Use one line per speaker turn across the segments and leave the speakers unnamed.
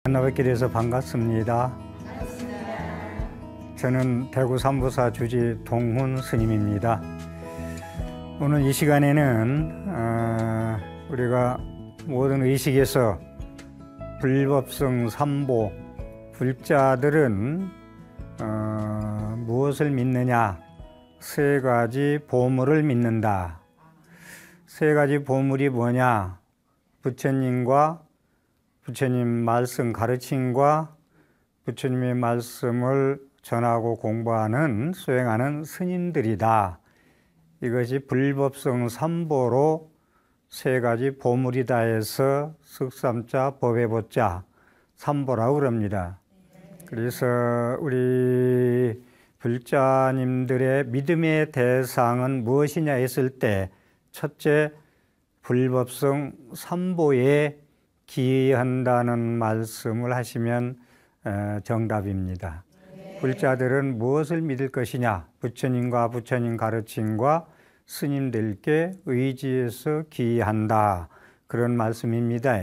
만나뵙게 돼서 반갑습니다. 저는 대구 삼부사 주지 동훈 스님입니다. 오늘 이 시간에는 우리가 모든 의식에서 불법성 삼보, 불자들은 무엇을 믿느냐? 세 가지 보물을 믿는다. 세 가지 보물이 뭐냐? 부처님과 부처님 말씀 가르침과 부처님의 말씀을 전하고 공부하는 수행하는 스님들이다. 이것이 불법성 삼보로 세 가지 보물이다 해서 석삼자 법의 보자 삼보라고 그럽니다. 그래서 우리 불자님들의 믿음의 대상은 무엇이냐 했을 때 첫째, 불법성 삼보에 기한다는 말씀을 하시면 정답입니다. 불자들은 무엇을 믿을 것이냐? 부처님과 부처님 가르침과 스님들께 의지해서 기한다. 그런 말씀입니다.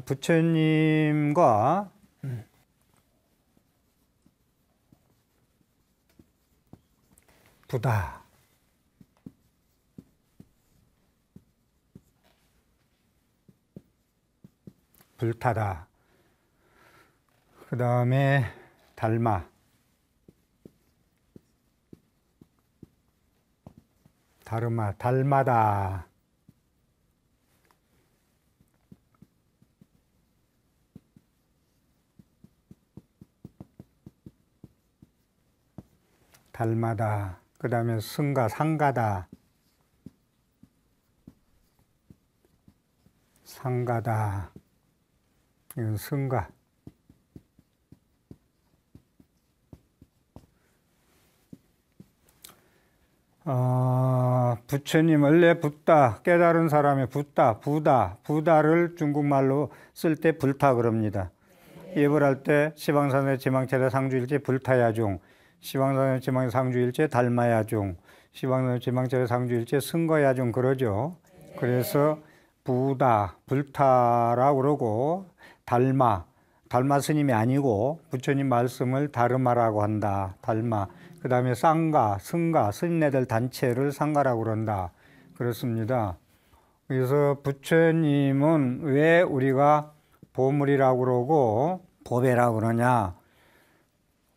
부처님과 부다, 불타다, 그 다음에 달마, 다르마, 달마다, 달마다, 그 다음에 승가, 상가다, 상가다, 이건 승가. 부처님 원래 붓다, 깨달은 사람의 붓다, 부다, 부다를 중국말로 쓸 때 불타 그럽니다. 예불 할 때 시방산의 지망철의 상주일체 불타야중, 시방산의 지망철의 상주일체 달마야중, 시방산의 지망철의 상주일체 승거야중 그러죠. 그래서 부다, 불타라고 그러고 달마, 달마 스님이 아니고 부처님 말씀을 다르마라고 한다. 달마. 그 다음에 쌍가, 승가, 스님네들 단체를 상가라고 그런다. 그렇습니다. 그래서 부처님은 왜 우리가 보물이라고 그러고 보배라고 그러냐?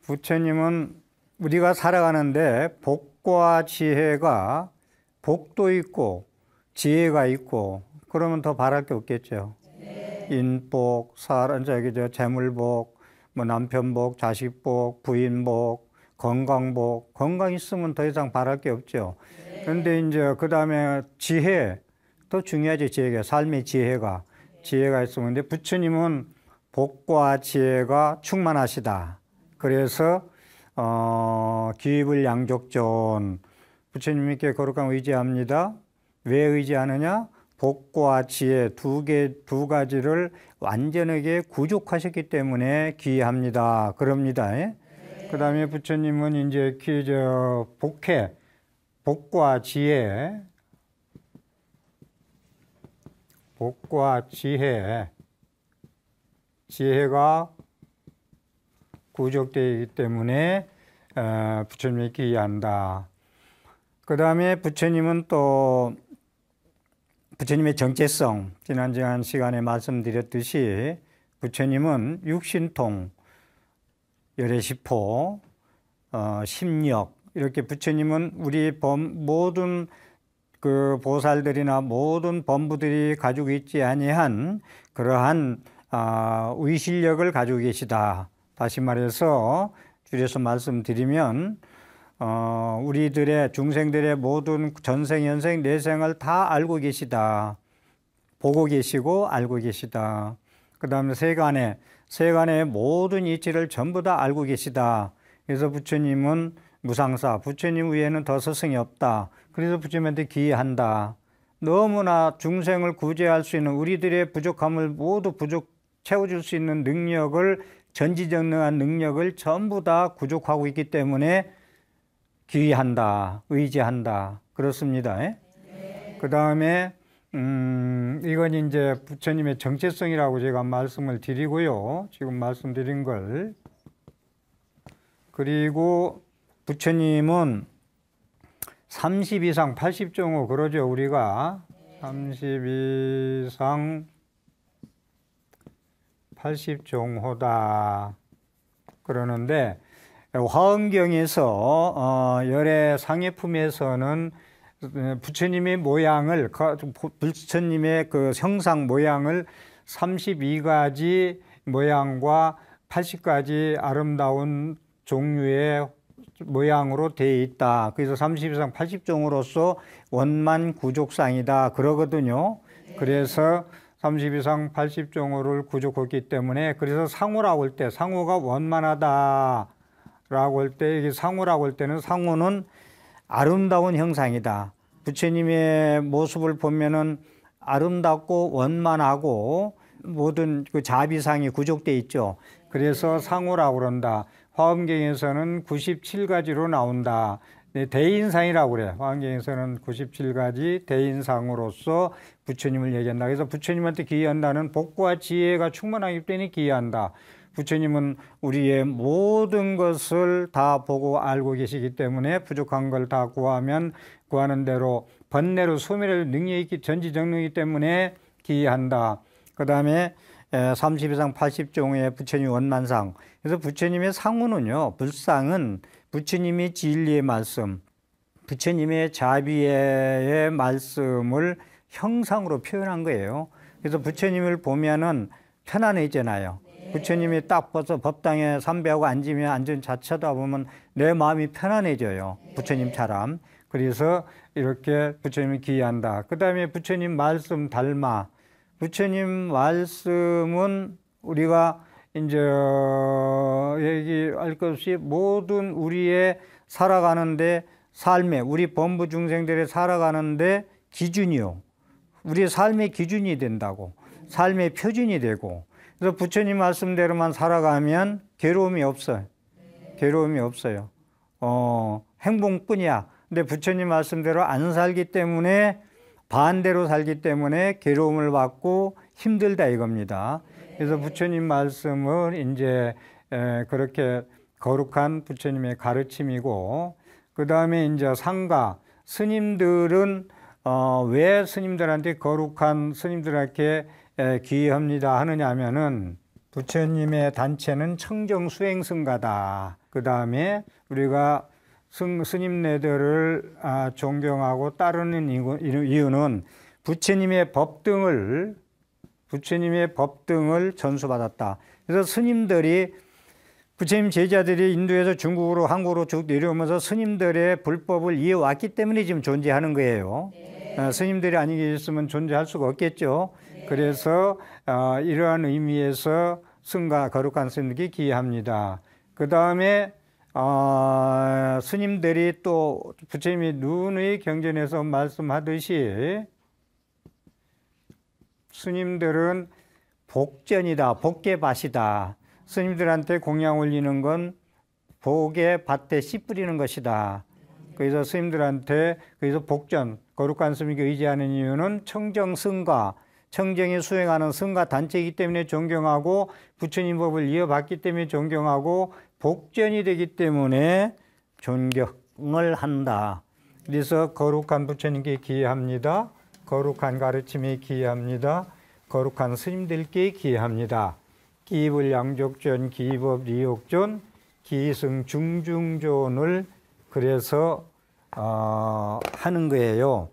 부처님은 우리가 살아가는데 복과 지혜가, 복도 있고 지혜가 있고 그러면 더 바랄 게 없겠죠. 인복, 재물복, 뭐 남편복, 자식복, 부인복, 건강복, 건강 있으면 더 이상 바랄 게 없죠. 그런데 이제 그 다음에 지혜, 더 중요하죠. 지혜가, 삶의 지혜가 있으면. 근데 부처님은 복과 지혜가 충만하시다. 그래서 기불양족존, 부처님께 거룩한 의지합니다. 왜 의지하느냐? 복과 지혜 두 가지를 완전하게 구족하셨기 때문에 기합니다. 그럽니다. 그 다음에 부처님은 이제 복해, 복과 지혜, 복과 지혜가 구족되기 때문에 부처님이 기한다. 그 다음에 부처님은 또 부처님의 정체성, 지난 시간에 말씀드렸듯이 부처님은 육신통, 열애시포, 심력, 이렇게 부처님은 우리 모든 그 보살들이나 모든 범부들이 가지고 있지 아니한 그러한 의실력을 가지고 계시다. 다시 말해서 줄여서 말씀드리면 우리들의 중생들의 모든 전생, 연생, 내생을 다 알고 계시다. 보고 계시고 알고 계시다. 그 다음에 세간의 모든 이치를 전부 다 알고 계시다. 그래서 부처님은 무상사, 부처님 위에는 더 스승이 없다. 그래서 부처님한테 기한다. 너무나 중생을 구제할 수 있는 우리들의 부족함을 모두 채워줄 수 있는 능력을, 전지전능한 능력을 전부 다 구족하고 있기 때문에 기한다, 의지한다. 그렇습니다. 그 다음에 이건 이제 부처님의 정체성이라고 제가 말씀을 드리고요. 지금 말씀드린 걸. 그리고 부처님은 30 이상 80종호 그러죠, 우리가. 30 이상 80종호다. 그러는데, 화엄경에서, 열애 상해품에서는 부처님의 모양을, 부처님의 그 형상 모양을 32가지 모양과 80가지 아름다운 종류의 모양으로 되어 있다. 그래서 30 이상 80종으로서 원만 구족상이다. 그러거든요. 그래서 30 이상 80종호를 구족했기 때문에, 그래서 상호라고 할 때, 상호가 원만하다 라고 할 때, 이게 상호라고 할 때는 상호는 아름다운 형상이다. 부처님의 모습을 보면은 아름답고 원만하고 모든 그 자비상이 구족되어 있죠. 그래서 상호라고 그런다. 화엄경에서는 97가지로 나온다. 대인상이라고 그래요. 화엄경에서는 97가지 대인상으로서 부처님을 얘기한다. 그래서 부처님한테 기여한다는 복과 지혜가 충만하기 때문에 기여한다. 부처님은 우리의 모든 것을 다 보고 알고 계시기 때문에 부족한 걸 다 구하면 구하는 대로 번뇌로 소멸할 능력이 있기, 전지정능이기 때문에 기여한다. 그 다음에 30 이상 80종의 부처님 원만상. 그래서 부처님의 상호는요, 불상은 부처님의 진리의 말씀, 부처님의 자비의 말씀을 형상으로 표현한 거예요. 그래서 부처님을 보면은 편안해지잖아요. 부처님이 딱 벗어 법당에 삼배하고 앉으면 앉은 자체다 보면 내 마음이 편안해져요. 부처님처럼. 그래서 이렇게 부처님을 기여한다. 그 다음에 부처님 말씀 닮아. 부처님 말씀은 우리가 이제 얘기할 것 없이 모든 우리의 살아가는데 삶에, 우리 범부 중생들의 살아가는데 기준이요. 우리의 삶의 기준이 된다고. 삶의 표준이 되고. 그래서 부처님 말씀대로만 살아가면 괴로움이 없어요. 괴로움이 없어요. 행복뿐이야. 근데 부처님 말씀대로 안 살기 때문에, 반대로 살기 때문에 괴로움을 받고 힘들다 이겁니다. 그래서 부처님 말씀은 이제 그렇게 거룩한 부처님의 가르침이고, 그 다음에 이제 상가, 스님들은 왜 스님들한테 거룩한 스님들에게 기여합니다 하느냐 하면은, 부처님의 단체는 청정수행승가다. 그 다음에 우리가 스님네들을 존경하고 따르는 이유는 부처님의 법 등을 전수받았다. 그래서 스님들이, 부처님 제자들이 인도에서 중국으로 한국으로 쭉 내려오면서 스님들의 불법을 이어왔기 때문에 지금 존재하는 거예요. 스님들이 아니 계셨으면 존재할 수가 없겠죠. 그래서 이러한 의미에서 승가, 거룩한 스님들이 기여합니다. 그 다음에 스님들이 또 부처님이 누누이 경전에서 말씀하듯이 스님들은 복전이다, 복개밭이다. 스님들한테 공양 올리는 건 복의 밭에 씨 뿌리는 것이다. 그래서 스님들한테, 그래서 복전, 거룩한 스님에게 의지하는 이유는 청정승가, 청정에 수행하는 승가 단체이기 때문에 존경하고, 부처님 법을 이어받기 때문에 존경하고, 복전이 되기 때문에 존경을 한다. 그래서 거룩한 부처님께 기여합니다. 거룩한 가르침에 기여합니다. 거룩한 스님들께 기여합니다. 기불양족존, 기법리욕존, 기승 중중존을 그래서 하는 거예요.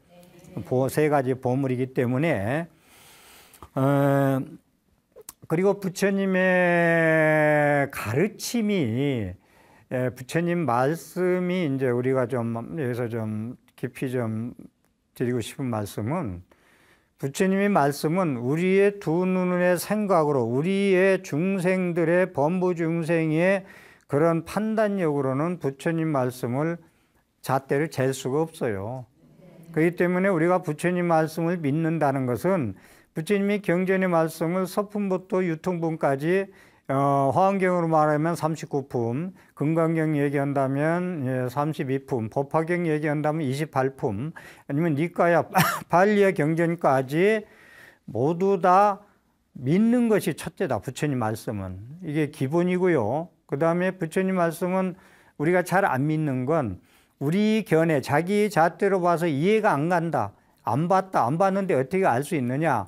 세 가지 보물이기 때문에. 그리고 부처님의 가르침이, 부처님 말씀이 이제 우리가 좀 여기서 좀 깊이 좀 드리고 싶은 말씀은, 부처님의 말씀은 우리의 두 눈의 생각으로, 우리의 중생들의 범부 중생의 그런 판단력으로는 부처님 말씀을 잣대를 잴 수가 없어요. 그렇기 때문에 우리가 부처님 말씀을 믿는다는 것은 부처님이 경전의 말씀을 서품부터 유통분까지 화엄경으로 말하면 39품, 금강경 얘기한다면 32품, 법화경 얘기한다면 28품, 아니면 니까야 발리의 경전까지 모두 다 믿는 것이 첫째다. 부처님 말씀은. 이게 기본이고요. 그 다음에 부처님 말씀은 우리가 잘 안 믿는 건 우리 견해, 자기 잣대로 봐서 이해가 안 간다. 안 봤다. 안 봤는데 어떻게 알 수 있느냐.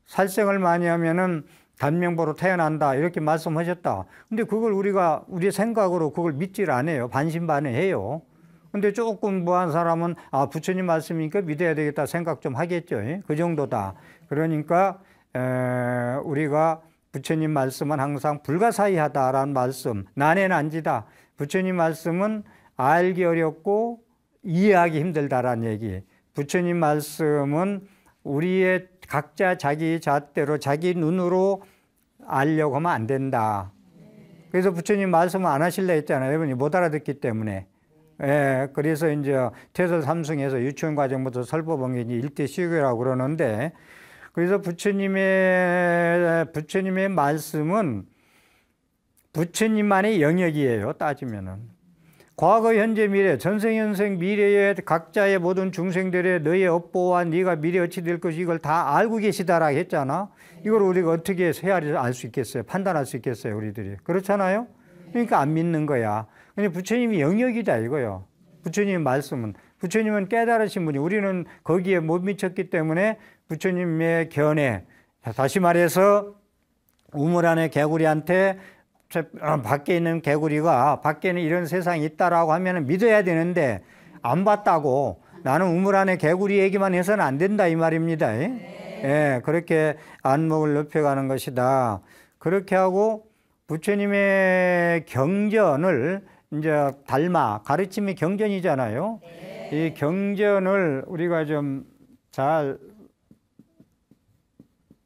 살생을 많이 하면은 단명보로 태어난다. 이렇게 말씀하셨다. 근데 그걸 우리가 우리 생각으로 그걸 믿질 않아요. 반신반의해요. 근데 조금 뭐한 사람은 부처님 말씀이니까 믿어야 되겠다 생각 좀 하겠죠. 그 정도다. 그러니까 우리가 부처님 말씀은 항상 불가사의하다라는 말씀, 난해난지다. 부처님 말씀은 알기 어렵고 이해하기 힘들다라는 얘기. 부처님 말씀은 우리의 각자 자기 잣대로 자기 눈으로 알려고 하면 안 된다. 그래서 부처님 말씀을 안 하실래 했잖아요. 여러분이 못 알아듣기 때문에. 그래서 이제 태설 삼승에서 유치원 과정부터 설법원계 일대 시교라고 그러는데, 그래서 부처님의 말씀은 부처님만의 영역이에요. 따지면은. 과거, 현재, 미래, 전생현생, 미래의 각자의 모든 중생들의 너의 업보와 네가 미래 어찌 될 것이 이걸 다 알고 계시다라고 했잖아. 이걸 우리가 어떻게 헤아려 알 수 있겠어요? 판단할 수 있겠어요? 우리들이. 그렇잖아요? 그러니까 안 믿는 거야. 근데 부처님이 영역이다 이거요. 부처님의 말씀은. 부처님은 깨달으신 분이, 우리는 거기에 못 미쳤기 때문에 부처님의 견해, 다시 말해서 우물 안에 개구리한테 밖에 있는 개구리가 밖에는 이런 세상이 있다라고 하면 믿어야 되는데 안 봤다고 나는 우물 안에 개구리 얘기만 해서는 안 된다 이 말입니다. 그렇게 안목을 높여가는 것이다. 그렇게 하고 부처님의 경전을 이제 닮아, 가르침이 경전이잖아요. 이 경전을 우리가 좀 잘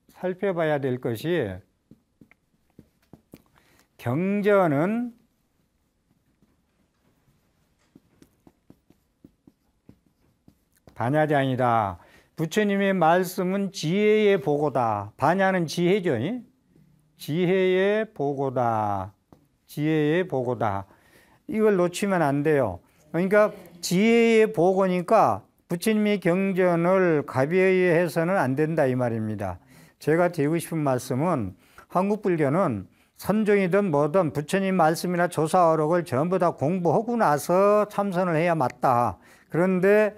살펴봐야 될 것이, 경전은 반야자 아니다. 부처님의 말씀은 지혜의 보고다. 반야는 지혜죠. 지혜의 보고다. 지혜의 보고다. 이걸 놓치면 안 돼요. 그러니까 지혜의 보고니까 부처님의 경전을 가벼이 해서는 안 된다 이 말입니다. 제가 드리고 싶은 말씀은, 한국 불교는 선종이든 뭐든 부처님 말씀이나 조사어록을 전부 다 공부하고 나서 참선을 해야 맞다. 그런데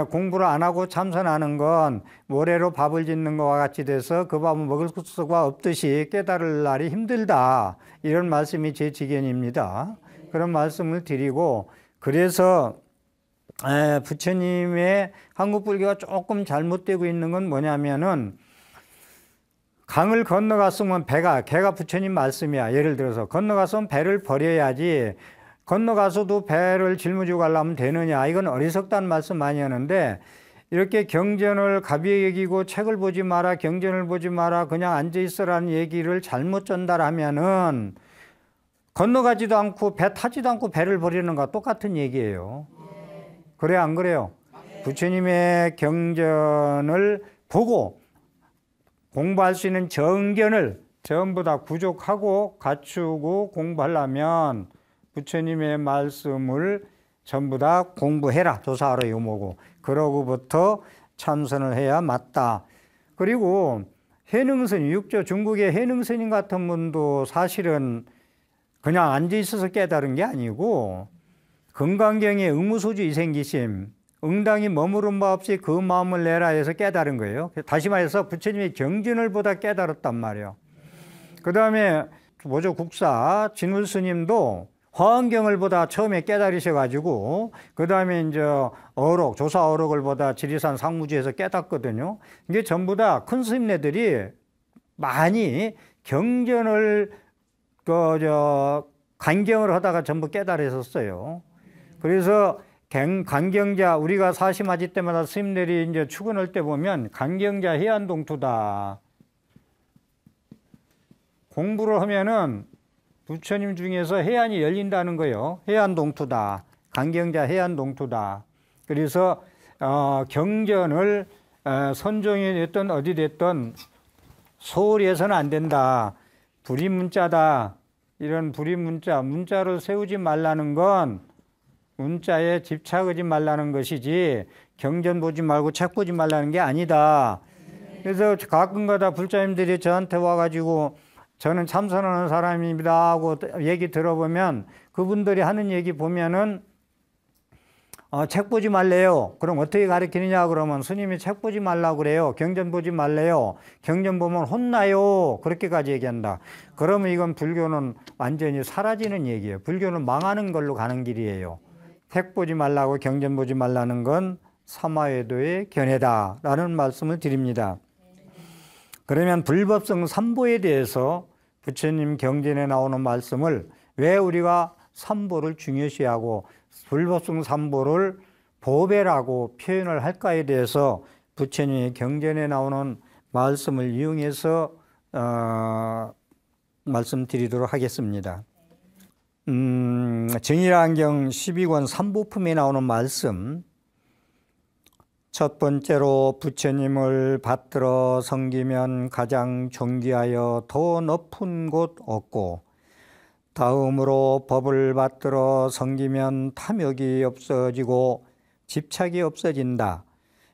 공부를 안 하고 참선하는 건 모래로 밥을 짓는 것과 같이 돼서 그 밥은 먹을 수가 없듯이 깨달을 날이 힘들다. 이런 말씀이 제 지견입니다. 그런 말씀을 드리고, 그래서 부처님의 한국 불교가 조금 잘못되고 있는 건 뭐냐면은, 강을 건너갔으면 개가 부처님 말씀이야. 예를 들어서 건너갔으면 배를 버려야지, 건너가서도 배를 짊어지고 가려면 되느냐. 이건 어리석다는 말씀 많이 하는데, 이렇게 경전을 가벼이 여기고 책을 보지 마라, 경전을 보지 마라, 그냥 앉아있어라는 얘기를 잘못 전달하면은 건너가지도 않고 배 타지도 않고 배를 버리는 것과 똑같은 얘기예요. 그래 안 그래요? 부처님의 경전을 보고 공부할 수 있는 정견을 전부 다 구족하고 갖추고 공부하려면 부처님의 말씀을 전부 다 공부해라. 조사하라 요모고. 그러고부터 참선을 해야 맞다. 그리고 해능스님, 육조 중국의 해능스님 같은 분도 사실은 그냥 앉아 있어서 깨달은 게 아니고, 금강경에 의무소주 이생기심, 응당이 머무른 바 없이 그 마음을 내라 해서 깨달은 거예요. 다시 말해서 부처님의 경전을 보다 깨달았단 말이에요. 그 다음에 뭐죠, 국사 진울스님도 화엄경을 보다 처음에 깨달으셔가지고 그 다음에 이제 어록, 조사 어록을 보다 지리산 상무지에서 깨닫거든요. 이게 전부 다 큰 스님네들이 많이 경전을 간경을 하다가 전부 깨달으셨어요. 그래서 간경자, 우리가 사심하지 때마다 스님들이 이제 축원할 때 보면 간경자 해안동투다. 공부를 하면은 부처님 중에서 해안이 열린다는 거예요. 해안동투다. 간경자 해안동투다. 그래서 경전을 선종이 됐든 어디 됐든 소홀히 해서는 안 된다. 불임문자다. 이런 문자를 세우지 말라는 건 문자에 집착하지 말라는 것이지 경전 보지 말고 책 보지 말라는 게 아니다. 그래서 가끔가다 불자님들이 저한테 와가지고 저는 참선하는 사람입니다 하고 얘기 들어보면 그분들이 하는 얘기 보면은 책 보지 말래요. 그럼 어떻게 가르치느냐 그러면 스님이 책 보지 말라고 그래요. 경전 보지 말래요. 경전 보면 혼나요. 그렇게까지 얘기한다. 그러면 이건 불교는 완전히 사라지는 얘기예요. 불교는 망하는 걸로 가는 길이에요. 책 보지 말라고 경전 보지 말라는 건 사마외도의 견해다라는 말씀을 드립니다. 그러면 불법성 삼보에 대해서 부처님 경전에 나오는 말씀을 왜 우리가 삼보를 중요시하고 불법성 삼보를 보배라고 표현을 할까에 대해서 부처님의 경전에 나오는 말씀을 이용해서 말씀드리도록 하겠습니다. 정일안경 12권 삼보품에 나오는 말씀, 첫 번째로 부처님을 받들어 섬기면 가장 존귀하여 더 높은 곳 없고, 다음으로 법을 받들어 섬기면 탐욕이 없어지고 집착이 없어진다.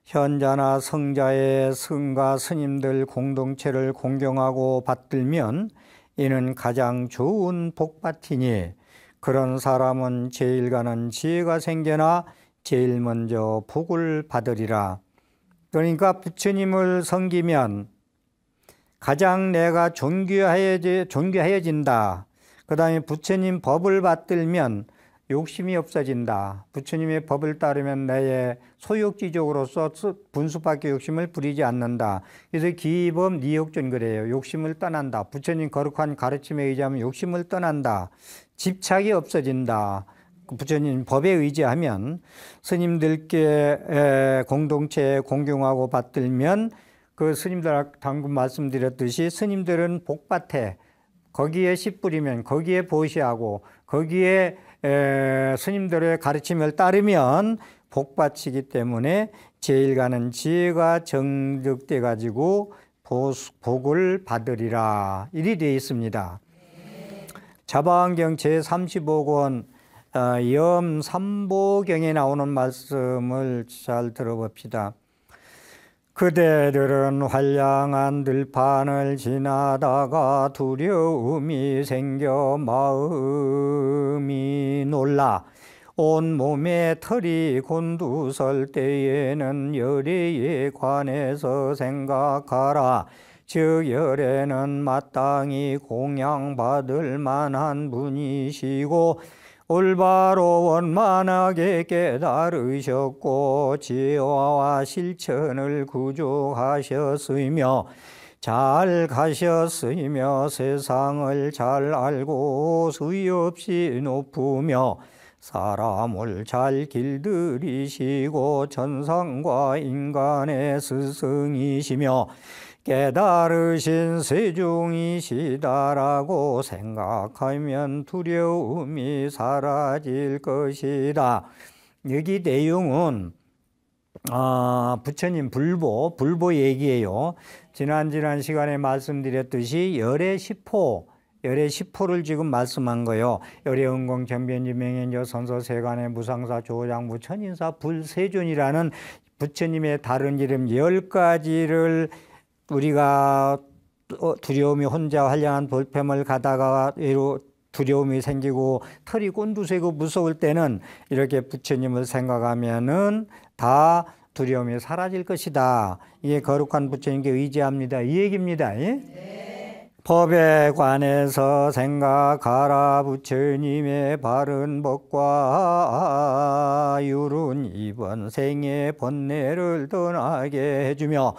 현자나 성자의 성가 스님들 공동체를 공경하고 받들면 이는 가장 좋은 복받이니 그런 사람은 제일 가는 지혜가 생겨나 제일 먼저 복을 받으리라. 그러니까 부처님을 섬기면 가장 내가 존귀해진다. 그 다음에 부처님 법을 받들면 욕심이 없어진다. 부처님의 법을 따르면 나의 소욕지족으로서 분수밖에 욕심을 부리지 않는다. 그래서 기법 니욕전 그래요. 욕심을 떠난다. 부처님 거룩한 가르침에 의지하면 욕심을 떠난다. 집착이 없어진다. 부처님 법에 의지하면 스님들께 공동체에 공경하고 받들면 그 스님들 방금 말씀드렸듯이 스님들은 복밭에 거기에 씨 뿌리면 거기에 보시하고 거기에 스님들의 가르침을 따르면 복받치기 때문에 제일 가는 지혜가 정득돼 가지고 복을 받으리라 이리 되어 있습니다. 자바안경 제35권 염삼보경에 나오는 말씀을 잘 들어봅시다. 그대들은 환량한 들판을 지나다가 두려움이 생겨 마음이 놀라 온몸에 털이 곤두설 때에는 열애에 관해서 생각하라. 즉 열애는 마땅히 공양받을 만한 분이시고 올바로 원만하게 깨달으셨고 지혜와 실천을 구족하셨으며 잘 가셨으며 세상을 잘 알고 수위 없이 높으며 사람을 잘 길들이시고 천상과 인간의 스승이시며 깨달으신 세종이시다라고 생각하면 두려움이 사라질 것이다. 여기 내용은 부처님 불보 얘기예요. 지난 시간에 말씀드렸듯이 열의 10호를 지금 말씀한 거예요. 열의 은공 전변지 명현저 선서 세간의 무상사 조장부 천인사 불세존이라는 부처님의 다른 이름 10가지를 우리가 두려움이 혼자 환량한 볼펜을 가다가 두려움이 생기고 털이 곤두세고 무서울 때는 이렇게 부처님을 생각하면은 다 두려움이 사라질 것이다. 이게 거룩한 부처님께 의지합니다. 이 얘기입니다. 예? 네. 법에 관해서 생각하라. 부처님의 바른 법과 율은 이번 생의 번뇌를 떠나게 해주며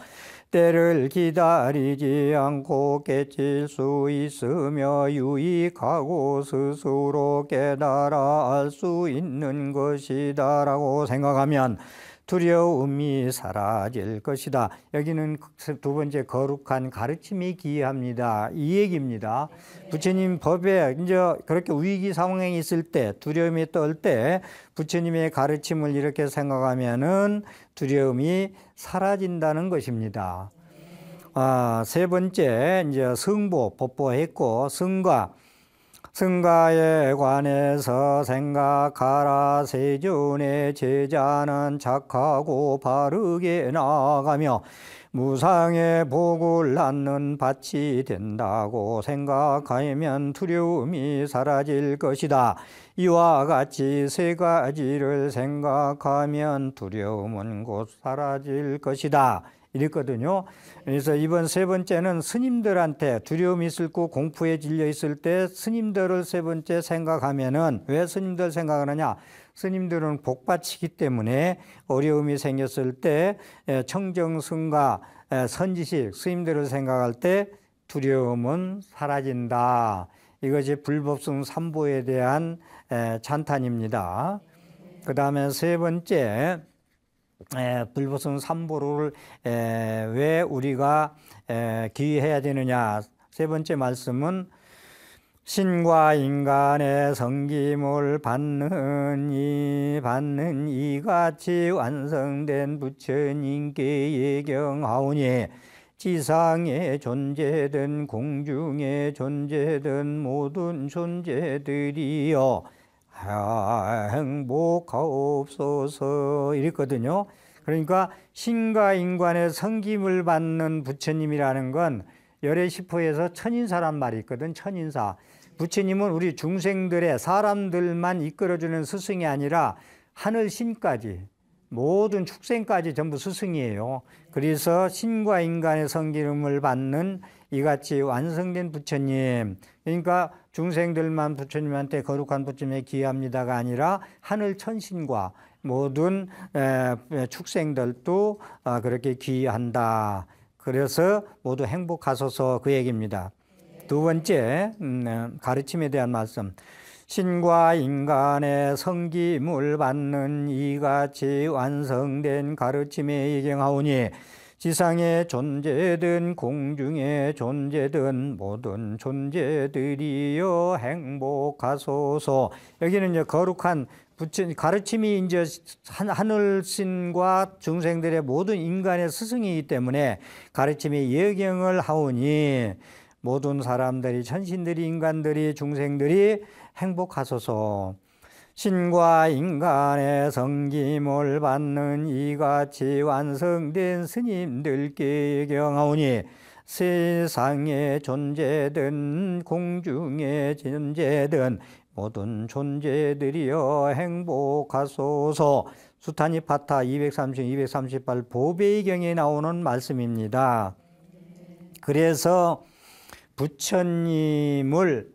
때를 기다리지 않고 깨칠 수 있으며 유익하고 스스로 깨달아 알 수 있는 것이다 라고 생각하면 두려움이 사라질 것이다. 여기는 두 번째 거룩한 가르침이 기이합니다. 이 얘기입니다. 부처님 법에 이제 그렇게 위기 상황에 있을 때 두려움이 떨 때 부처님의 가르침을 이렇게 생각하면은 두려움이 사라진다는 것입니다. 세 번째 이제 성보 법보했고 성가에 관해서 생각하라. 세존의 제자는 착하고 바르게 나아가며 무상의 복을 낳는 밭이 된다고 생각하면 두려움이 사라질 것이다. 이와 같이 세 가지를 생각하면 두려움은 곧 사라질 것이다. 이랬거든요. 그래서 이번 세 번째는 스님들한테 두려움이 있을 거 공포에 질려 있을 때 스님들을 세 번째 생각하면은, 왜 스님들 생각하느냐? 스님들은 복받치기 때문에 어려움이 생겼을 때 청정승가 선지식 스님들을 생각할 때 두려움은 사라진다. 이것이 불법성 삼보에 대한 찬탄입니다. 그 다음에 세 번째, 불법성 삼보를 왜 우리가 기해야 되느냐. 세 번째 말씀은 신과 인간의 성김을 받는 이같이 완성된 부처님께 예경하오니 지상에 존재든 공중에 존재든 모든 존재들이여 행복하옵소서 이랬거든요. 그러니까 신과 인간의 성김을 받는 부처님이라는 건 열애시포에서 천인사란 말이 있거든. 천인사. 부처님은 우리 중생들의 사람들만 이끌어주는 스승이 아니라 하늘신까지 모든 축생까지 전부 스승이에요. 그래서 신과 인간의 성김을 받는 이같이 완성된 부처님, 그러니까 중생들만 부처님한테 거룩한 부처님에 기합니다가 아니라 하늘 천신과 모든 축생들도 그렇게 기한다. 그래서 모두 행복하소서 그 얘기입니다. 두 번째 가르침에 대한 말씀. 신과 인간의 성김을 받는 이같이 완성된 가르침에 예경하오니 지상에 존재든 공중에 존재든 모든 존재들이여 행복하소서. 여기는 이제 거룩한 가르침이 이제 하늘신과 중생들의 모든 인간의 스승이기 때문에 가르침의 예경을 하오니 모든 사람들이, 천신들이, 인간들이, 중생들이 행복하소서. 신과 인간의 성김을 받는 이같이 완성된 스님들께 예경하오니 세상에 존재든 공중에 존재든 모든 존재들이여 행복하소서. 수타니파타 230, 238 보배경에 나오는 말씀입니다. 그래서 부처님을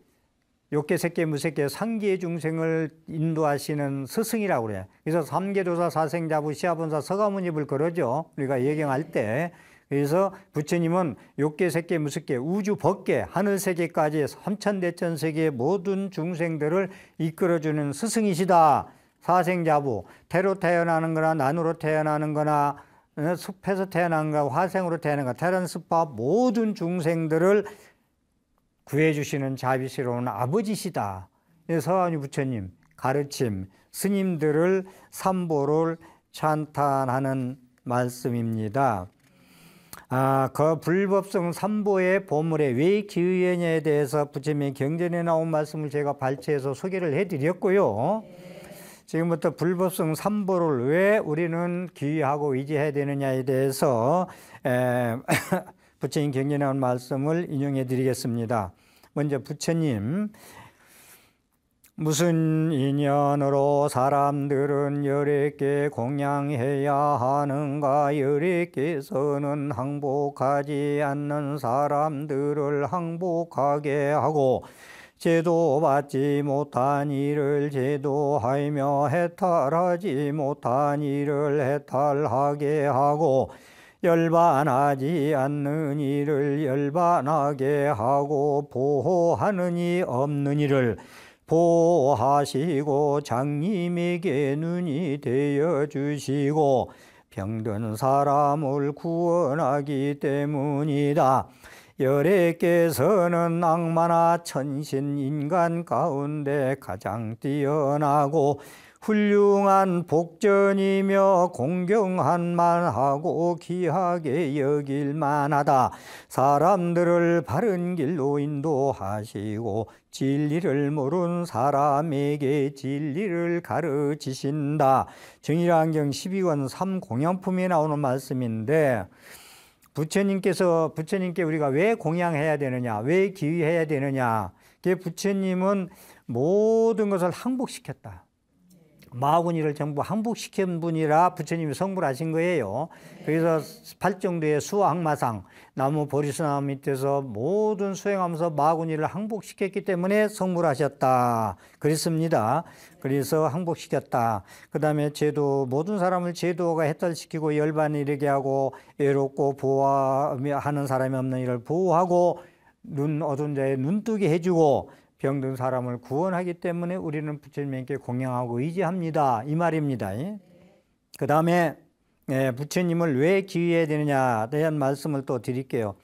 욕계, 색계, 무색계, 상계 중생을 인도하시는 스승이라고 그래요. 그래서 삼계조사, 사생자부, 시아본사, 서가모니를 그러죠. 우리가 예경할 때. 그래서 부처님은 욕계, 색계, 무색계, 우주, 법계, 하늘세계까지 삼천대천세계의 모든 중생들을 이끌어주는 스승이시다. 사생자부, 태로 태어나는 거나 난으로 태어나는 거나 숲에서 태어난 거나 화생으로 태어난 거나 테란스파 모든 중생들을 구해주시는 자비스러운 아버지시다. 서가모니 부처님 가르침, 스님들을 삼보를 찬탄하는 말씀입니다. 그 불법성 삼보의 보물의 왜 기의에 대해서 부처님의 경전에 나온 말씀을 제가 발췌해서 소개를 해드렸고요. 지금부터 불법성 삼보를 왜 우리는 기의하고 의지해야 되느냐에 대해서 부처님 경전에 나온 말씀을 인용해 드리겠습니다. 먼저 부처님, 무슨 인연으로 사람들은 열애께 공양해야 하는가? 열애께서는 항복하지 않는 사람들을 항복하게 하고 제도받지 못한 일을 제도하며 해탈하지 못한 일을 해탈하게 하고 열반하지 않는 일을 열반하게 하고 보호하는 이 없는 일을 보호하시고 장님에게 눈이 되어 주시고 병든 사람을 구원하기 때문이다. 열애께서는 악마나 천신 인간 가운데 가장 뛰어나고 훌륭한 복전이며 공경한 만하고 귀하게 여길 만하다. 사람들을 바른 길로 인도하시고 진리를 모르는 사람에게 진리를 가르치신다. 정일환경 12권 3공양품에 나오는 말씀인데, 부처님께 우리가 왜 공양해야 되느냐, 왜 기휘해야 되느냐. 부처님은 모든 것을 항복시켰다. 마구니를 전부 항복시킨 분이라 부처님이 성불 하신 거예요. 그래서 팔정도의 수항마상, 나무 보리수나무 밑에서 모든 수행하면서 마구니를 항복시켰기 때문에 성불하셨다. 그랬습니다. 그래서 항복시켰다. 그 다음에 제도, 모든 사람을 제도가 해탈시키고 열반에 이르게 하고 외롭고 보호하는 사람이 없는 이를 보호하고 눈 어두운 자의 눈뜨게 해주고 병든 사람을 구원하기 때문에 우리는 부처님께 공양하고 의지합니다. 이 말입니다. 그 다음에 부처님을 왜 기휘해야 되느냐에 대한 말씀을 또 드릴게요.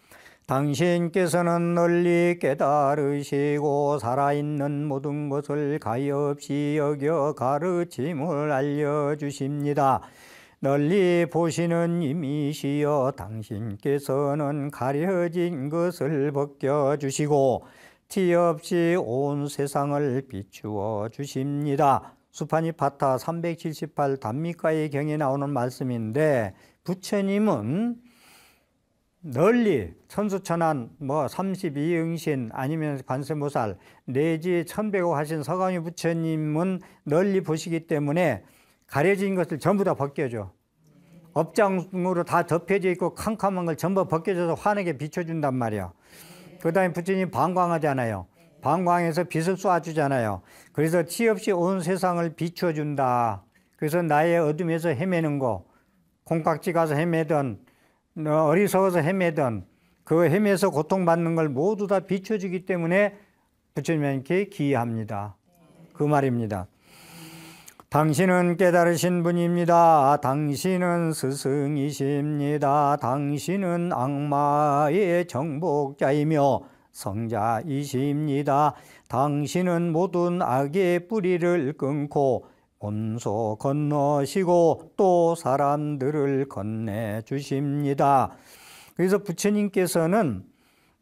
당신께서는 널리 깨달으시고 살아있는 모든 것을 가엾이 여겨 가르침을 알려주십니다. 널리 보시는 이미시여 당신께서는 가려진 것을 벗겨주시고 티 없이 온 세상을 비추어 주십니다. 수파니파타 378 단미가의 경에 나오는 말씀인데, 부처님은 널리 천수천안 32응신 아니면 관세모살 내지 천백억 하신 서가모니 부처님은 널리 보시기 때문에 가려진 것을 전부 다 벗겨줘. 업장으로 다 덮여져 있고 캄캄한 걸 전부 벗겨줘서 환하게 비춰준단 말이야. 그 다음에 부처님 방광하잖아요. 방광해서 빛을 쏴주잖아요. 그래서 티 없이 온 세상을 비춰준다. 그래서 나의 어둠에서 헤매는 거, 콩깍지 가서 헤매던, 어리석어서 헤매던, 그 헤매서 고통받는 걸 모두 다 비춰주기 때문에 부처님께 기이합니다. 그 말입니다. 당신은 깨달으신 분입니다. 당신은 스승이십니다. 당신은 악마의 정복자이며 성자이십니다. 당신은 모든 악의 뿌리를 끊고 온소 건너시고 또 사람들을 건네주십니다. 그래서 부처님께서는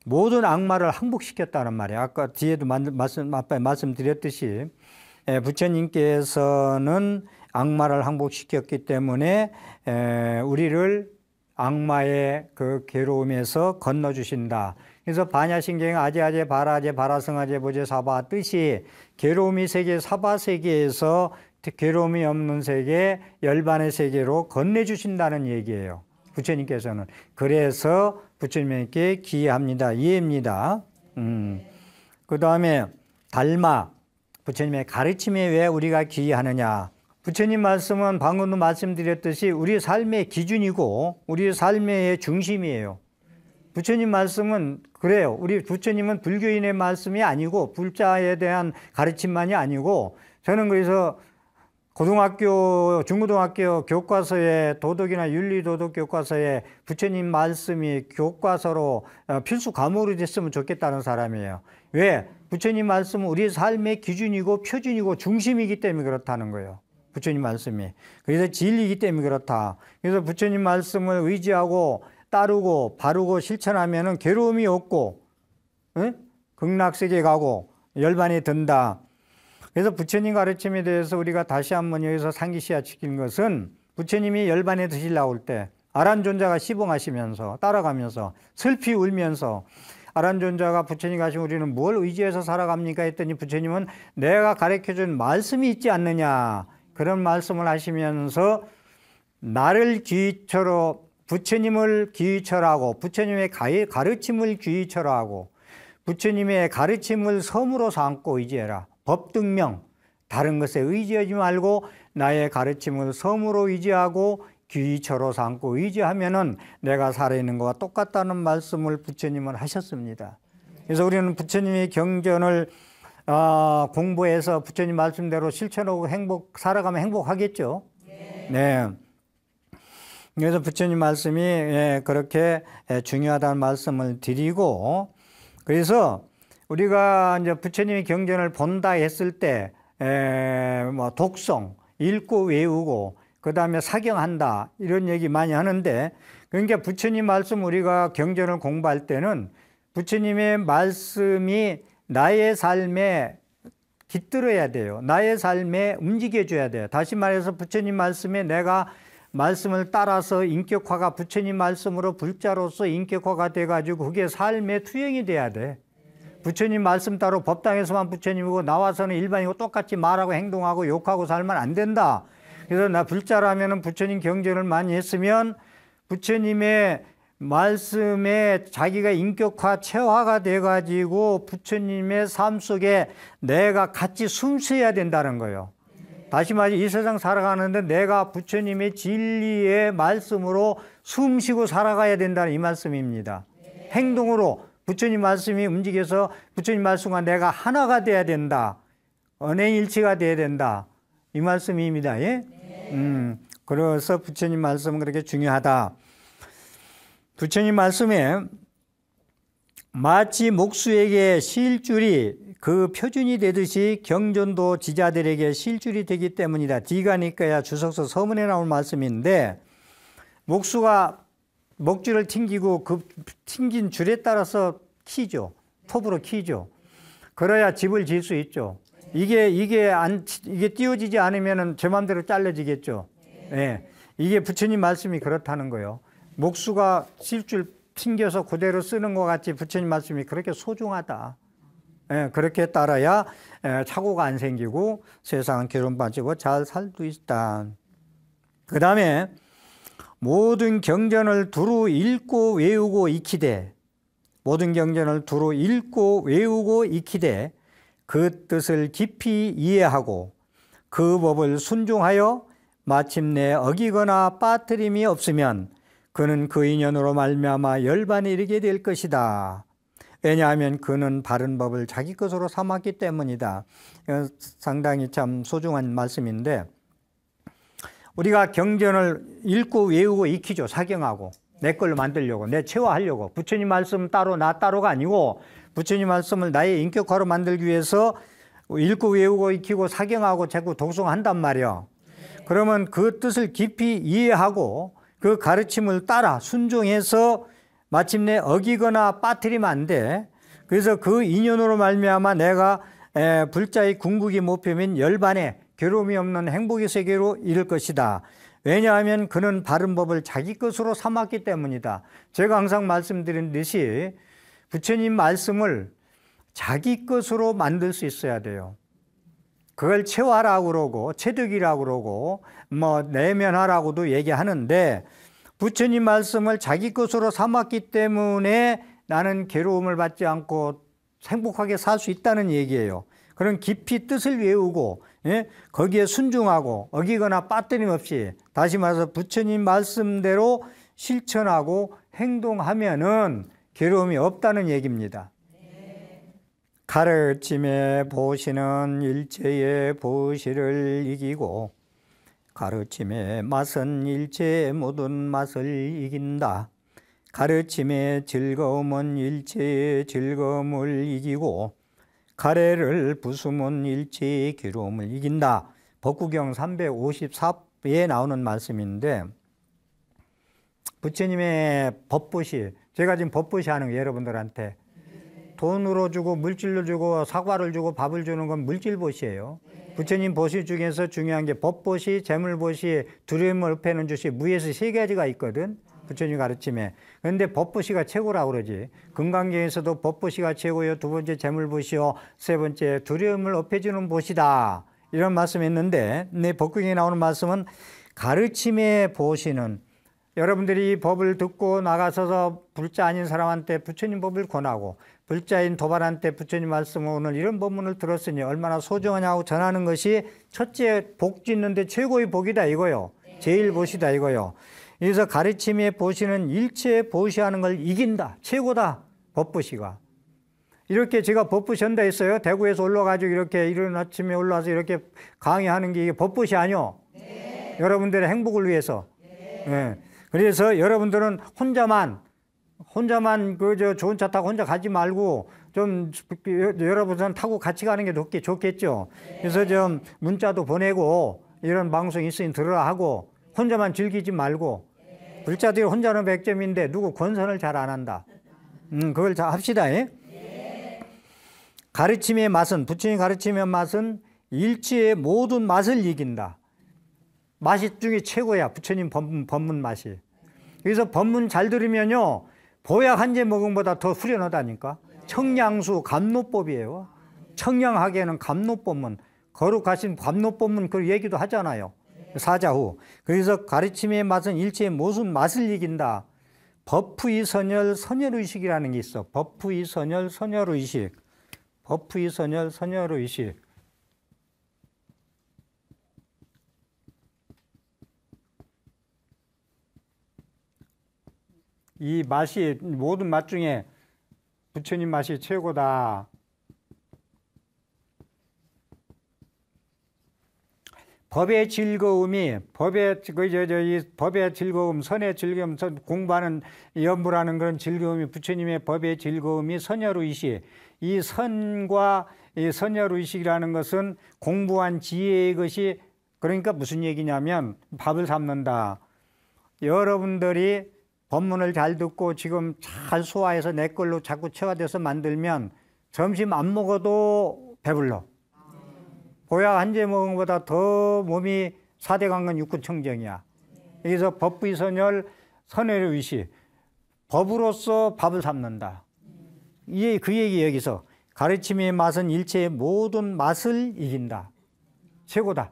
모든 악마를 항복시켰다는 말이에요. 아까 뒤에도 말씀드렸듯이 부처님께서는 악마를 항복시켰기 때문에 우리를 악마의 그 괴로움에서 건너주신다. 그래서 반야신경 아제아제 바라제 바라성아제 보제 사바 뜻이 괴로움이 세계 사바세계에서 괴로움이 없는 세계 열반의 세계로 건네주신다는 얘기예요. 부처님께서는. 그래서 부처님께 기이합니다. 이해입니다. 그 다음에 달마, 부처님의 가르침에 왜 우리가 기이하느냐. 부처님 말씀은 방금도 말씀드렸듯이 우리 삶의 기준이고 우리 삶의 중심이에요. 부처님 말씀은 그래요. 우리 부처님은 불교인의 말씀이 아니고 불자에 대한 가르침만이 아니고, 저는 그래서 고등학교, 중고등학교 교과서에 도덕이나 윤리도덕 교과서에 부처님 말씀이 교과서로 필수 과목으로 됐으면 좋겠다는 사람이에요. 왜? 부처님 말씀은 우리 삶의 기준이고 표준이고 중심이기 때문에 그렇다는 거예요. 부처님 말씀이. 그래서 진리이기 때문에 그렇다. 그래서 부처님 말씀을 의지하고 따르고 바르고 실천하면은 괴로움이 없고, 극락세계 가고 열반이 든다. 그래서 부처님 가르침에 대해서 우리가 다시 한번 여기서 상기시야 지킨 것은, 부처님이 열반에 드시려고 할 때 아란존자가 시봉하시면서 따라가면서 슬피 울면서, 아란존자가 부처님 가시면 우리는 뭘 의지해서 살아갑니까 했더니 부처님은 내가 가르쳐준 말씀이 있지 않느냐, 그런 말씀을 하시면서 나를 기처로, 부처님을 기처라고, 부처님의 가르침을 기처라고, 부처님의 가르침을 섬으로 삼고 의지해라. 법등명, 다른 것에 의지하지 말고 나의 가르침을 섬으로 의지하고 귀처로 삼고 의지하면은 내가 살아있는 것과 똑같다는 말씀을 부처님은 하셨습니다. 그래서 우리는 부처님의 경전을 공부해서 부처님 말씀대로 실천하고 살아가면 행복하겠죠. 네. 그래서 부처님 말씀이 그렇게 중요하다는 말씀을 드리고, 그래서 우리가 이제 부처님의 경전을 본다 했을 때, 독성, 읽고 외우고 그 다음에 사경한다 이런 얘기 많이 하는데, 그러니까 부처님 말씀 우리가 경전을 공부할 때는 부처님의 말씀이 나의 삶에 깃들어야 돼요. 나의 삶에 움직여줘야 돼요. 다시 말해서 부처님 말씀에 내가 말씀을 따라서 인격화가 부처님 말씀으로 불자로서 인격화가 돼가지고 그게 삶의 투영이 돼야 돼. 부처님 말씀 따로 법당에서만 부처님이고 나와서는 일반이고 똑같이 말하고 행동하고 욕하고 살면 안 된다. 그래서 나 불자라면은 부처님 경전을 많이 했으면 부처님의 말씀에 자기가 인격화, 체화가 돼가지고 부처님의 삶 속에 내가 같이 숨쉬어야 된다는 거예요. 다시 말해 이 세상 살아가는데 내가 부처님의 진리의 말씀으로 숨쉬고 살아가야 된다는 이 말씀입니다. 행동으로 부처님 말씀이 움직여서 부처님 말씀과 내가 하나가 돼야 된다. 언행일치가 돼야 된다. 이 말씀입니다. 예? 그래서 부처님 말씀은 그렇게 중요하다. 부처님 말씀에 마치 목수에게 실줄이 그 표준이 되듯이 경전도 지자들에게 실줄이 되기 때문이다. 디가니까야 주석서 서문에 나온 말씀인데, 목수가 목줄을 튕기고 그 튕긴 줄에 따라서 키죠. 톱으로 키죠. 그래야 집을 질 수 있죠. 이게 띄워지지 않으면 제 마음대로 잘라지겠죠. 예. 이게 부처님 말씀이 그렇다는 거예요. 목수가 실줄 튕겨서 그대로 쓰는 것 같이 부처님 말씀이 그렇게 소중하다. 예, 그렇게 따라야 착오가 안 생기고 세상은 괴로움 빠지고 잘 살 수 있다. 그 다음에 모든 경전을 두루 읽고 외우고 익히되, 모든 경전을 두루 읽고 외우고 익히되 그 뜻을 깊이 이해하고 그 법을 순종하여 마침내 어기거나 빠뜨림이 없으면 그는 그 인연으로 말미암아 열반에 이르게 될 것이다. 왜냐하면 그는 바른 법을 자기 것으로 삼았기 때문이다. 상당히 참 소중한 말씀인데, 우리가 경전을 읽고 외우고 익히죠. 사경하고 내 걸로 만들려고, 내 체화하려고. 부처님 말씀 따로 나 따로가 아니고 부처님 말씀을 나의 인격화로 만들기 위해서 읽고 외우고 익히고 사경하고 자꾸 독송한단 말이야. 그러면 그 뜻을 깊이 이해하고 그 가르침을 따라 순종해서 마침내 어기거나 빠뜨리면 안 돼. 그래서 그 인연으로 말미암아 내가 불자의 궁극이 목표면 열반에 괴로움이 없는 행복의 세계로 이를 것이다. 왜냐하면 그는 바른 법을 자기 것으로 삼았기 때문이다. 제가 항상 말씀드린 듯이 부처님 말씀을 자기 것으로 만들 수 있어야 돼요. 그걸 체화라고 그러고 체득이라고 그러고 뭐 내면하라고도 얘기하는데, 부처님 말씀을 자기 것으로 삼았기 때문에 나는 괴로움을 받지 않고 행복하게 살 수 있다는 얘기예요. 그런 깊이 뜻을 외우고 거기에 순종하고 어기거나 빠뜨림 없이, 다시 말해서 부처님 말씀대로 실천하고 행동하면은 괴로움이 없다는 얘기입니다. 가르침의 보시는 일체의 보시를 이기고 가르침의 맛은 일체의 모든 맛을 이긴다. 가르침의 즐거움은 일체의 즐거움을 이기고 가래를 부수면 일체의 괴로움을 이긴다. 법구경 354에 나오는 말씀인데, 부처님의 법보시, 제가 지금 법보시 하는 거 여러분들한테 돈으로 주고 물질로 주고 사과를 주고 밥을 주는 건 물질보시예요. 부처님 보시 중에서 중요한 게 법보시, 재물보시, 두려움을 없애는 주시, 무에서 세 가지가 있거든. 부처님 가르침에. 그런데 법보시가 최고라고 그러지. 금강경에서도 법보시가 최고요. 두 번째 재물보시요. 세 번째 두려움을 없애주는 보시다. 이런 말씀했는데, 내 법구경에 나오는 말씀은 가르침의 보시는, 여러분들이 이 법을 듣고 나가서서 불자 아닌 사람한테 부처님 법을 권하고 불자인 도발한테 부처님 말씀 오늘 이런 법문을 들었으니 얼마나 소중하냐고 전하는 것이 첫째 복 짓는데 최고의 복이다 이거요. 제일 보시다 이거요. 그래서 가르침의 보시는 일체 보시하는 걸 이긴다. 최고다. 법보시가. 이렇게 제가 법보시 한다 했어요. 대구에서 올라가지고 이렇게 이른 아침에 올라와서 이렇게 강의하는 게 이게 법보시 아니요? 네. 여러분들의 행복을 위해서. 네. 네. 그래서 여러분들은 혼자만 좋은 차 타고 혼자 가지 말고 좀 여러분들은 타고 같이 가는 게 좋겠죠. 그래서 좀 문자도 보내고 이런 방송이 있으니 들으라 하고 혼자만 즐기지 말고 불자들이 혼자는 100점인데 누구 권선을 잘 안 한다. 그걸 잘 합시다. 예? 가르침의 맛은 부처님 가르침의 맛은 일체의 모든 맛을 이긴다. 맛이 중에 최고야. 부처님 법문 맛이. 그래서 법문 잘 들으면요 보약 한 제 먹은 것보다 더 후련하다니까. 청량수 감로법이에요. 청량하게는 감로법문, 거룩하신 감로법문 그 얘기도 하잖아요. 사자후. 그래서 가르침의 맛은 일체의 모든 맛을 이긴다. 법후의 선열 선열의식이라는 게 있어. 법후의 선열 선열의식. 법후의 선열 선열의식. 이 맛이 모든 맛 중에 부처님 맛이 최고다. 법의 즐거움이 법의 즐거움, 선의 즐거움, 공부하는 연부라는 그런 즐거움이 부처님의 법의 즐거움이 선열의식. 이 선과 이 선열의식이라는 것은 공부한 지혜의 것이 그러니까 무슨 얘기냐면 밥을 삼는다. 여러분들이 법문을 잘 듣고 지금 잘 소화해서 내 걸로 자꾸 체화돼서 만들면 점심 안 먹어도 배불러. 보약 한 제 먹은 것보다 더 몸이 4대 강건 6군 청정이야. 그래서 법부의 선열 선열의 의식. 법으로서 밥을 삼는다. 그 얘기 여기서 가르침의 맛은 일체의 모든 맛을 이긴다. 최고다.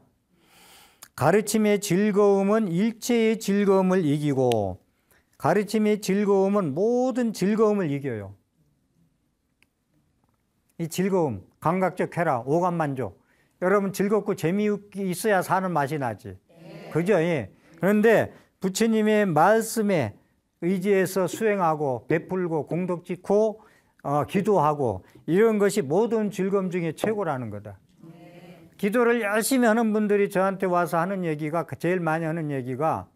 가르침의 즐거움은 일체의 즐거움을 이기고 가르침의 즐거움은 모든 즐거움을 이겨요. 이 즐거움, 감각적 쾌락, 오감만족. 여러분 즐겁고 재미있게 있어야 사는 맛이 나지. 그죠? 예. 그런데 부처님의 말씀에 의지해서 수행하고 베풀고 공덕 짓고 기도하고 이런 것이 모든 즐거움 중에 최고라는 거다. 기도를 열심히 하는 분들이 저한테 와서 하는 얘기가 제일 많이 하는 얘기가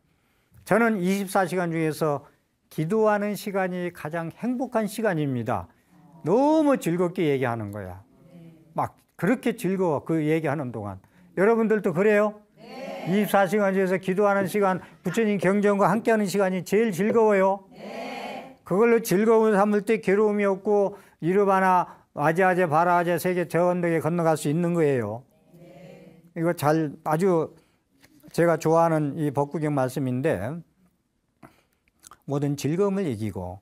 저는 24시간 중에서 기도하는 시간이 가장 행복한 시간입니다. 너무 즐겁게 얘기하는 거야. 막 그렇게 즐거워 그 얘기하는 동안. 여러분들도 그래요? 24시간 중에서 기도하는 시간 부처님 경전과 함께하는 시간이 제일 즐거워요. 그걸로 즐거움을 삼을 때 괴로움이 없고 이르바나 아제아제 바라아제 세계 저 언덕에 건너갈 수 있는 거예요. 이거 아주 제가 좋아하는 이 법구경 말씀인데 모든 즐거움을 이기고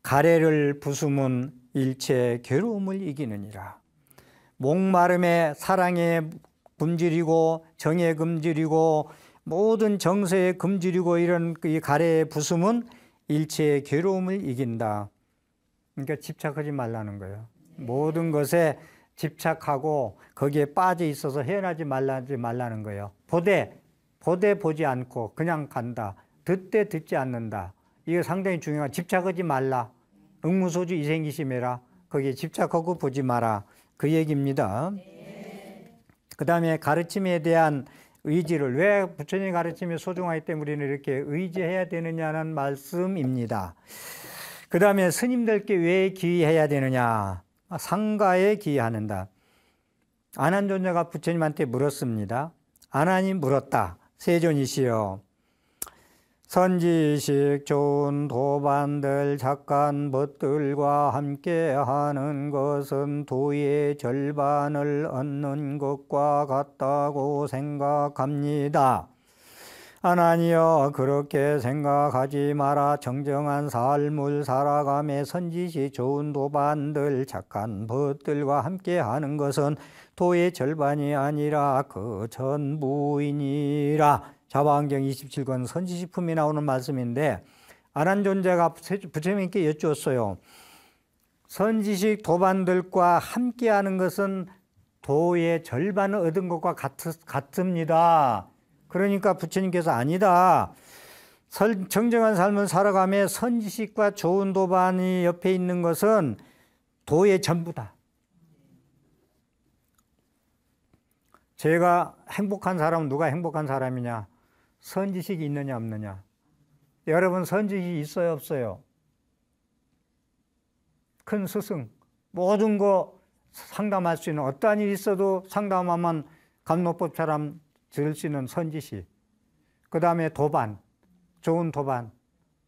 가래를 부수면 일체 괴로움을 이기느니라. 목마름에 사랑에 굶주리고 정에 굶주리고 모든 정서에 굶주리고 이런 이 가래에 부수면 일체의 괴로움을 이긴다. 그러니까 집착하지 말라는 거예요. 모든 것에 집착하고 거기에 빠져 있어서 헤어나지 말라는 거예요. 보되 보지 않고 그냥 간다. 듣되 듣지 않는다. 이거 상당히 중요한. 집착하지 말라. 응무소주 이생기심해라. 거기에 집착하고 보지 마라. 그 얘기입니다. 그 다음에 가르침에 대한 의지를 왜 부처님 가르침이 소중하기 때문에 우리는 이렇게 의지해야 되느냐는 말씀입니다. 그 다음에 스님들께 왜 기해야 되느냐. 상가에 기하는다. 아난존자가 부처님한테 물었습니다. 아난이 물었다. 세존이시여, 선지식 좋은 도반들 작간 벗들과 함께하는 것은 도의 절반을 얻는 것과 같다고 생각합니다. 아나니여, 그렇게 생각하지 마라. 정정한 삶을 살아가며 선지식 좋은 도반들 착한 벗들과 함께하는 것은 도의 절반이 아니라 그 전부이니라. 자화안경 27권 선지식품이 나오는 말씀인데 아난존자가 부처님께 여쭈었어요. 선지식 도반들과 함께하는 것은 도의 절반을 얻은 것과 같습니다. 그러니까 부처님께서 아니다. 정정한 삶을 살아가며 선지식과 좋은 도반이 옆에 있는 것은 도의 전부다. 제가 행복한 사람은 누가 행복한 사람이냐? 선지식이 있느냐 없느냐? 여러분 선지식이 있어요 없어요? 큰 스승, 모든 거 상담할 수 있는 어떠한 일이 있어도 상담하면 감로법처럼 들을 수 있는 선지시, 그 다음에 도반, 좋은 도반,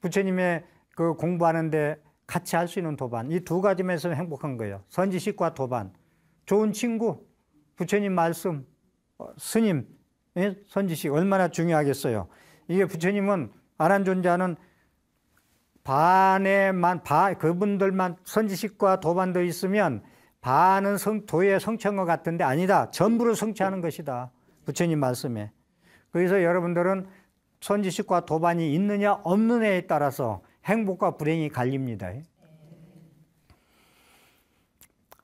부처님의 그 공부하는데 같이 할 수 있는 도반, 이 두 가지만 있으면 행복한 거예요. 선지식과 도반, 좋은 친구, 부처님 말씀, 스님, 선지식 얼마나 중요하겠어요. 이게 부처님은 아난존자는 그분들만 선지식과 도반도 있으면 반은 도에 성취한 것 같은데 아니다. 전부를 성취하는 것이다. 부처님 말씀에. 그래서 여러분들은 선지식과 도반이 있느냐 없느냐에 따라서 행복과 불행이 갈립니다.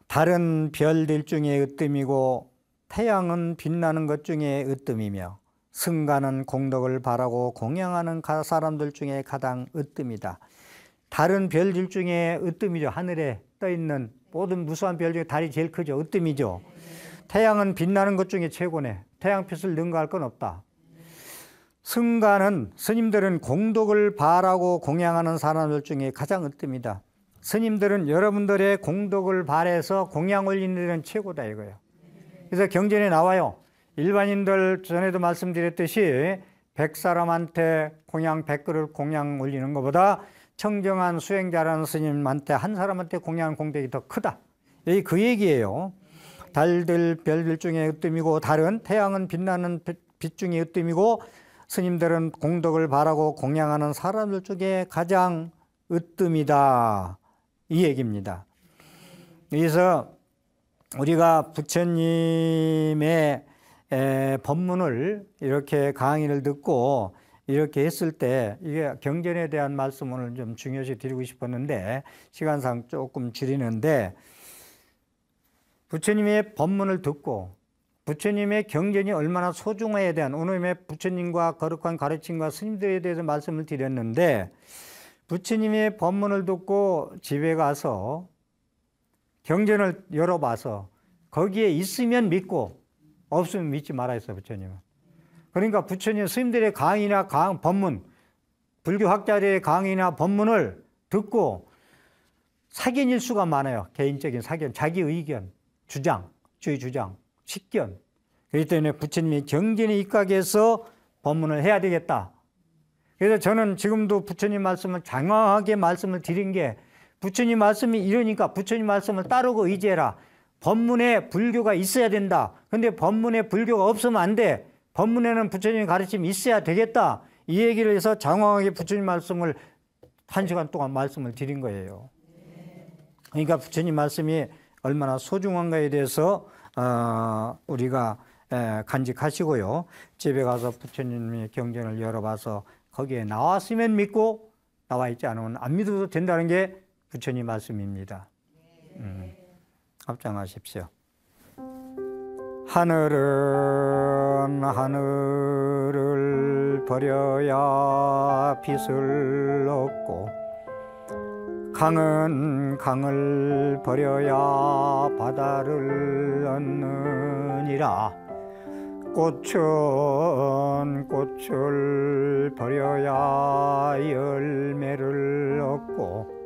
달은 별들 중에 으뜸이고 태양은 빛나는 것 중에 으뜸이며 승가는 공덕을 바라고 공양하는 사람들 중에 가장 으뜸이다. 달은 별들 중에 으뜸이죠. 하늘에 떠있는 모든 무수한 별 중에 달이 제일 크죠. 으뜸이죠. 태양은 빛나는 것 중에 최고네. 태양빛을 능가할 건 없다. 승가는, 스님들은 공덕을 바라고 공양하는 사람들 중에 가장 으뜸이다. 스님들은 여러분들의 공덕을 바라서 공양 올리는 데는 최고다 이거예요. 그래서 경전에 나와요. 일반인들 전에도 말씀드렸듯이 100사람한테 공양 100그릇 공양 올리는 것보다 청정한 수행자라는 스님한테 한 사람한테 공양하는 공덕이 더 크다. 여기 그 얘기예요. 달들 별들 중에 으뜸이고 달은 태양은 빛나는 빛 중에 으뜸이고 스님들은 공덕을 바라고 공양하는 사람들 중에 가장 으뜸이다. 이 얘기입니다. 그래서 우리가 부처님의 법문을 이렇게 강의를 듣고 이렇게 했을 때 이게 경전에 대한 말씀을 좀 중요시 드리고 싶었는데 시간상 조금 줄이는데 부처님의 법문을 듣고 부처님의 경전이 얼마나 소중해야 대한 오늘의 부처님과 거룩한 가르침과 스님들에 대해서 말씀을 드렸는데 부처님의 법문을 듣고 집에 가서 경전을 열어봐서 거기에 있으면 믿고 없으면 믿지 말아 했어요. 부처님은. 그러니까 부처님 스님들의 강의나 법문, 불교 학자들의 강의나 법문을 듣고 사견일 수가 많아요. 개인적인 사견, 자기 의견, 주장, 주의 주장, 식견. 그렇기 때문에 부처님이 경전에 입각해서 법문을 해야 되겠다. 그래서 저는 지금도 부처님 말씀을 장황하게 말씀을 드린 게 부처님 말씀이 이러니까 부처님 말씀을 따르고 의지해라. 법문에 불교가 있어야 된다. 근데 법문에 불교가 없으면 안 돼. 법문에는 부처님의 가르침이 있어야 되겠다. 이 얘기를 해서 장황하게 부처님 말씀을 1시간 동안 말씀을 드린 거예요. 그러니까 부처님 말씀이 얼마나 소중한가에 대해서 우리가 간직하시고요. 집에 가서 부처님의 경전을 열어봐서 거기에 나왔으면 믿고 나와 있지 않으면 안 믿어도 된다는 게 부처님 말씀입니다. 합장하십시오. 하늘은 하늘을 버려야 빛을 얻고 강은 강을 버려야 바다를 얻느니라. 꽃은 꽃을 버려야 열매를 얻고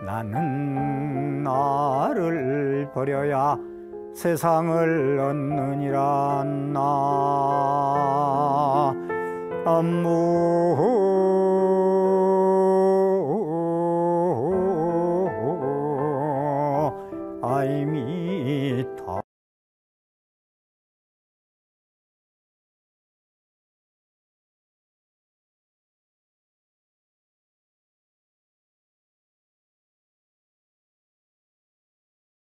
나는 나를 버려야 세상을 얻느니라. 나 무엇